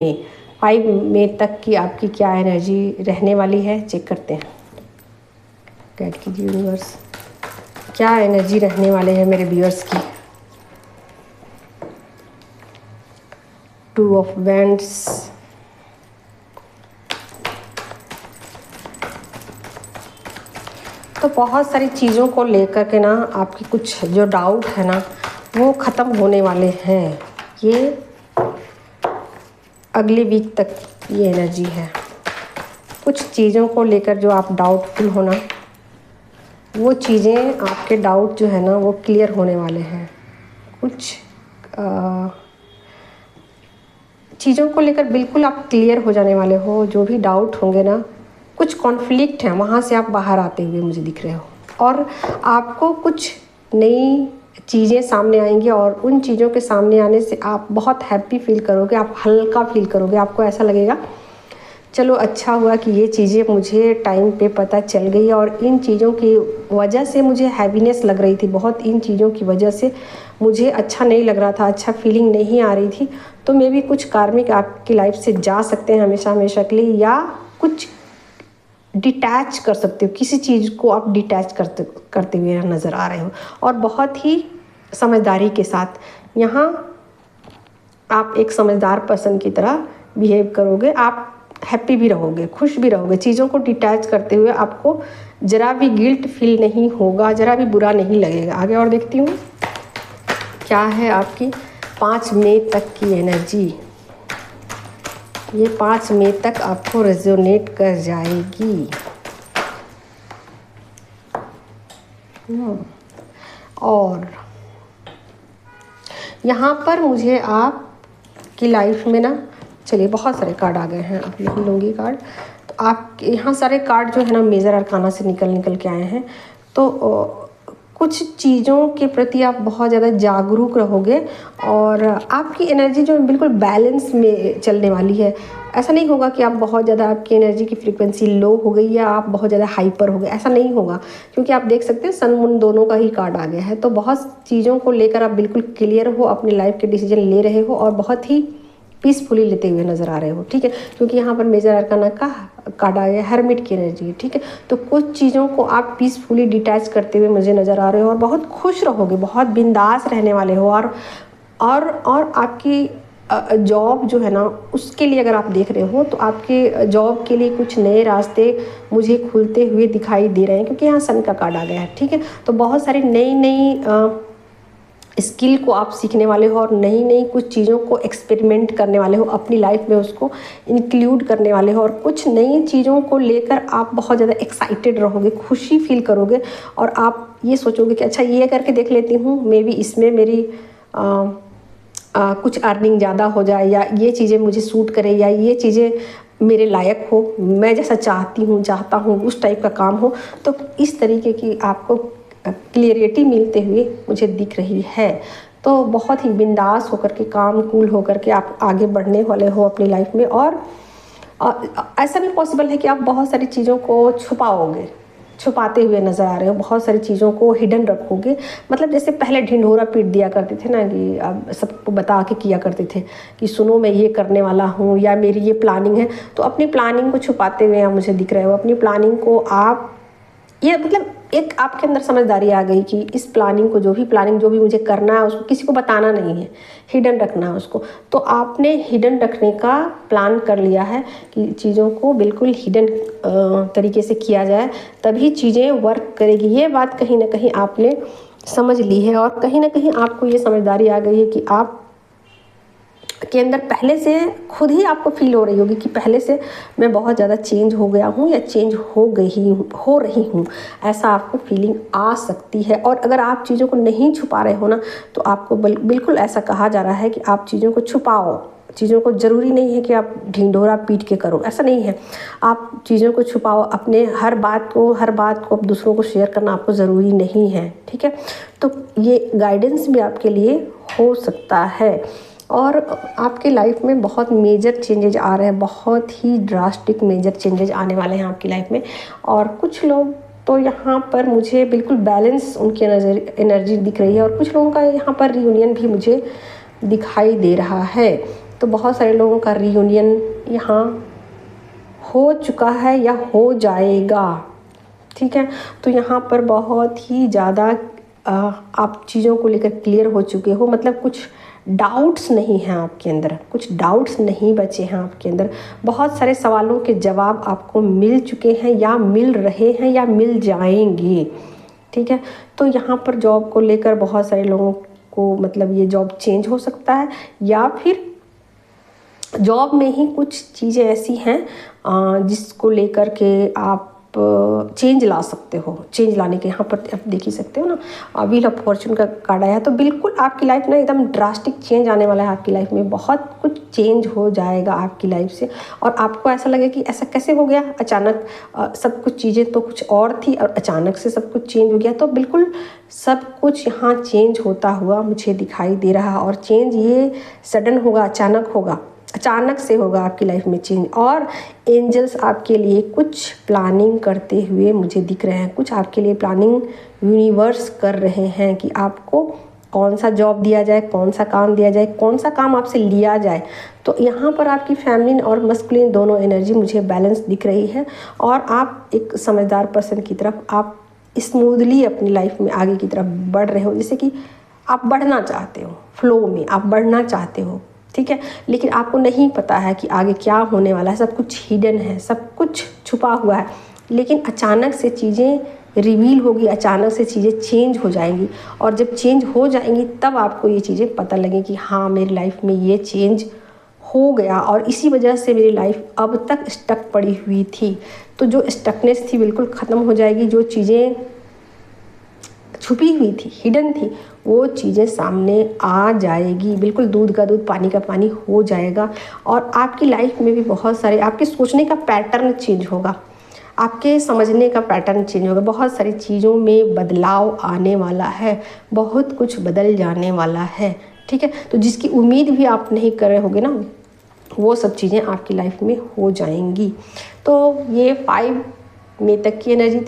में 5 मई तक की आपकी क्या एनर्जी रहने वाली है, चेक करते हैं। गाइड कीजिए यूनिवर्स, क्या एनर्जी रहने वाले हैं मेरे व्यूअर्स की। 2 ऑफ वैंड्स, तो बहुत सारी चीज़ों को लेकर के ना आपकी कुछ जो डाउट है ना वो ख़त्म होने वाले हैं। ये अगले वीक तक ये एनर्जी है। कुछ चीज़ों को लेकर जो आप डाउटफुल हो ना, वो चीज़ें आपके डाउट जो है ना वो क्लियर होने वाले हैं। कुछ चीज़ों को लेकर बिल्कुल आप क्लियर हो जाने वाले हो। जो भी डाउट होंगे ना, कुछ कॉन्फ्लिक्ट हैं, वहाँ से आप बाहर आते हुए मुझे दिख रहे हो और आपको कुछ नई चीज़ें सामने आएंगी और उन चीज़ों के सामने आने से आप बहुत हैप्पी फील करोगे, आप हल्का फील करोगे। आपको ऐसा लगेगा चलो अच्छा हुआ कि ये चीज़ें मुझे टाइम पे पता चल गई और इन चीज़ों की वजह से मुझे हैवीनेस लग रही थी बहुत। इन चीज़ों की वजह से मुझे अच्छा नहीं लग रहा था, अच्छा फीलिंग नहीं आ रही थी। तो मे भी कुछ कार्मिक आपकी लाइफ से जा सकते हैं हमेशा हमेशा के लिए, या कुछ डिटैच कर सकते हो। किसी चीज़ को आप डिटैच करते हुए नज़र आ रहे हो और बहुत ही समझदारी के साथ। यहाँ आप एक समझदार पर्सन की तरह बिहेव करोगे। आप हैप्पी भी रहोगे, खुश भी रहोगे। चीज़ों को डिटैच करते हुए आपको ज़रा भी गिल्ट फील नहीं होगा, ज़रा भी बुरा नहीं लगेगा। आगे और देखती हूँ क्या है आपकी 5 मई तक की एनर्जी। ये 5 मई तक आपको रेजोनेट कर जाएगी। और यहाँ पर मुझे आपकी लाइफ में ना, चलिए बहुत सारे कार्ड आ गए हैं, अब लिख लूँगी कार्ड। तो आप यहाँ सारे कार्ड जो है ना मेजर अरकाना से निकल के आए हैं। तो कुछ चीज़ों के प्रति आप बहुत ज़्यादा जागरूक रहोगे और आपकी एनर्जी जो बिल्कुल बैलेंस में चलने वाली है। ऐसा नहीं होगा कि आप बहुत ज़्यादा, आपकी एनर्जी की फ्रीक्वेंसी लो हो गई या आप बहुत ज़्यादा हाइपर हो गए, ऐसा नहीं होगा। क्योंकि आप देख सकते हैं सन मून दोनों का ही कार्ड आ गया है। तो बहुत चीज़ों को लेकर आप बिल्कुल क्लियर हो, अपनी लाइफ के डिसीजन ले रहे हो और बहुत ही पीसफुली लेते हुए नज़र आ रहे हो, ठीक है। क्योंकि यहाँ पर मेजर अरकाना का कार्ड आया है, हर्मिट की एनर्जी है, ठीक है। तो कुछ चीज़ों को आप पीसफुली डिटैच करते हुए मुझे नज़र आ रहे हो और बहुत खुश रहोगे, बहुत बिंदास रहने वाले हो। और आपकी जॉब जो है ना उसके लिए अगर आप देख रहे हो तो आपके जॉब के लिए कुछ नए रास्ते मुझे खुलते हुए दिखाई दे रहे हैं। क्योंकि यहाँ सन का कार्ड आ गया है, ठीक है। तो बहुत सारी नई स्किल को आप सीखने वाले हो और नई नई कुछ चीज़ों को एक्सपेरिमेंट करने वाले हो, अपनी लाइफ में उसको इंक्लूड करने वाले हो। और कुछ नई चीज़ों को लेकर आप बहुत ज़्यादा एक्साइटेड रहोगे, खुशी फील करोगे और आप ये सोचोगे कि अच्छा ये करके देख लेती हूँ, मे बी इसमें मेरी कुछ अर्निंग ज़्यादा हो जाए, या ये चीज़ें मुझे सूट करे, या ये चीज़ें मेरे लायक हो, मैं जैसा चाहता हूँ उस टाइप का काम हो। तो इस तरीके की आपको क्लियरिटी मिलते हुए मुझे दिख रही है। तो बहुत ही बिंदास होकर के, काम कूल होकर के आप आगे बढ़ने वाले हो अपनी लाइफ में। और ऐसा भी पॉसिबल है कि आप बहुत सारी चीज़ों को छुपाते हुए नज़र आ रहे हो, बहुत सारी चीज़ों को हिडन रखोगे। मतलब जैसे पहले ढिंढोरा पीट दिया करते थे ना, कि अब सबको बता के किया करते थे कि सुनो मैं ये करने वाला हूँ या मेरी ये प्लानिंग है। तो अपनी प्लानिंग को छुपाते हुए आप मुझे दिख रहे हो। अपनी प्लानिंग को आप, ये मतलब एक आपके अंदर समझदारी आ गई कि इस प्लानिंग को, जो भी मुझे करना है उसको किसी को बताना नहीं है, हिडन रखना है उसको। तो आपने हिडन रखने का प्लान कर लिया है कि चीज़ों को बिल्कुल हिडन तरीके से किया जाए, तभी चीज़ें वर्क करेगी। ये बात कहीं ना कहीं आपने समझ ली है और कहीं ना कहीं आपको ये समझदारी आ गई है कि आप के अंदर पहले से खुद ही आपको फील हो रही होगी कि पहले से मैं बहुत ज़्यादा चेंज हो गया हूँ या चेंज हो रही हूँ, ऐसा आपको फीलिंग आ सकती है। और अगर आप चीज़ों को नहीं छुपा रहे हो ना, तो आपको बिल्कुल ऐसा कहा जा रहा है कि आप चीज़ों को छुपाओ। चीज़ों को ज़रूरी नहीं है कि आप ढिंढोरा पीट के करो, ऐसा नहीं है। आप चीज़ों को छुपाओ, अपने हर बात को अब दूसरों को शेयर करना आपको ज़रूरी नहीं है, ठीक है। तो ये गाइडेंस भी आपके लिए हो सकता है। और आपके लाइफ में बहुत मेजर चेंजेज आ रहे हैं, बहुत ही ड्रास्टिक मेजर चेंजेज आने वाले हैं आपकी लाइफ में। और कुछ लोग तो यहाँ पर मुझे बिल्कुल बैलेंस उनकी एनर्जी दिख रही है और कुछ लोगों का यहाँ पर रियूनियन भी मुझे दिखाई दे रहा है। तो बहुत सारे लोगों का रीयूनियन यहाँ हो चुका है या हो जाएगा, ठीक है। तो यहाँ पर बहुत ही ज़्यादा आप चीज़ों को लेकर क्लियर हो चुके हो, मतलब कुछ डाउट्स नहीं हैं आपके अंदर, कुछ डाउट्स नहीं बचे हैं आपके अंदर। बहुत सारे सवालों के जवाब आपको मिल चुके हैं या मिल रहे हैं या मिल जाएंगे, ठीक है। तो यहाँ पर जॉब को लेकर बहुत सारे लोगों को मतलब ये जॉब चेंज हो सकता है, या फिर जॉब में ही कुछ चीज़ें ऐसी हैं जिसको लेकर के आप चेंज ला सकते हो। चेंज लाने के यहाँ पर आप देख ही सकते हो ना, व्हील ऑफ फॉर्चून का कार्ड आया, तो बिल्कुल आपकी लाइफ ना एकदम ड्रास्टिक चेंज आने वाला है। आपकी लाइफ में बहुत कुछ चेंज हो जाएगा आपकी लाइफ से, और आपको ऐसा लगे कि ऐसा कैसे हो गया अचानक, सब कुछ चीज़ें तो कुछ और थी और अचानक से सब कुछ चेंज हो गया। तो बिल्कुल सब कुछ यहाँ चेंज होता हुआ मुझे दिखाई दे रहा है, और चेंज ये सडन होगा, अचानक होगा, अचानक से होगा आपकी लाइफ में चेंज। और एंजल्स आपके लिए कुछ प्लानिंग करते हुए मुझे दिख रहे हैं, कुछ आपके लिए प्लानिंग यूनिवर्स कर रहे हैं कि आपको कौन सा जॉब दिया जाए, कौन सा काम दिया जाए, कौन सा काम आपसे लिया जाए। तो यहाँ पर आपकी फैमिलीन और मस्कुलिन दोनों एनर्जी मुझे बैलेंस दिख रही है, और आप एक समझदार पर्सन की तरफ आप स्मूथली अपनी लाइफ में आगे की तरफ बढ़ रहे हो, जैसे कि आप बढ़ना चाहते हो, फ्लो में आप बढ़ना चाहते हो, ठीक है। लेकिन आपको नहीं पता है कि आगे क्या होने वाला है, सब कुछ हिडन है, सब कुछ छुपा हुआ है। लेकिन अचानक से चीज़ें रिवील होगी, अचानक से चीज़ें चेंज हो जाएंगी, और जब चेंज हो जाएंगी तब आपको ये चीज़ें पता लगेगी कि हाँ मेरी लाइफ में ये चेंज हो गया, और इसी वजह से मेरी लाइफ अब तक स्टक पड़ी हुई थी। तो जो स्टकनेस थी बिल्कुल ख़त्म हो जाएगी, जो चीज़ें छुपी हुई थी, हिडन थी, वो चीज़ें सामने आ जाएगी, बिल्कुल दूध का दूध पानी का पानी हो जाएगा। और आपकी लाइफ में भी बहुत सारे आपके सोचने का पैटर्न चेंज होगा, आपके समझने का पैटर्न चेंज होगा, बहुत सारी चीज़ों में बदलाव आने वाला है, बहुत कुछ बदल जाने वाला है, ठीक है। तो जिसकी उम्मीद भी आप नहीं कर रहे होगे ना, वो सब चीज़ें आपकी लाइफ में हो जाएंगी। तो ये 5 मई तक की एनर्जी थी।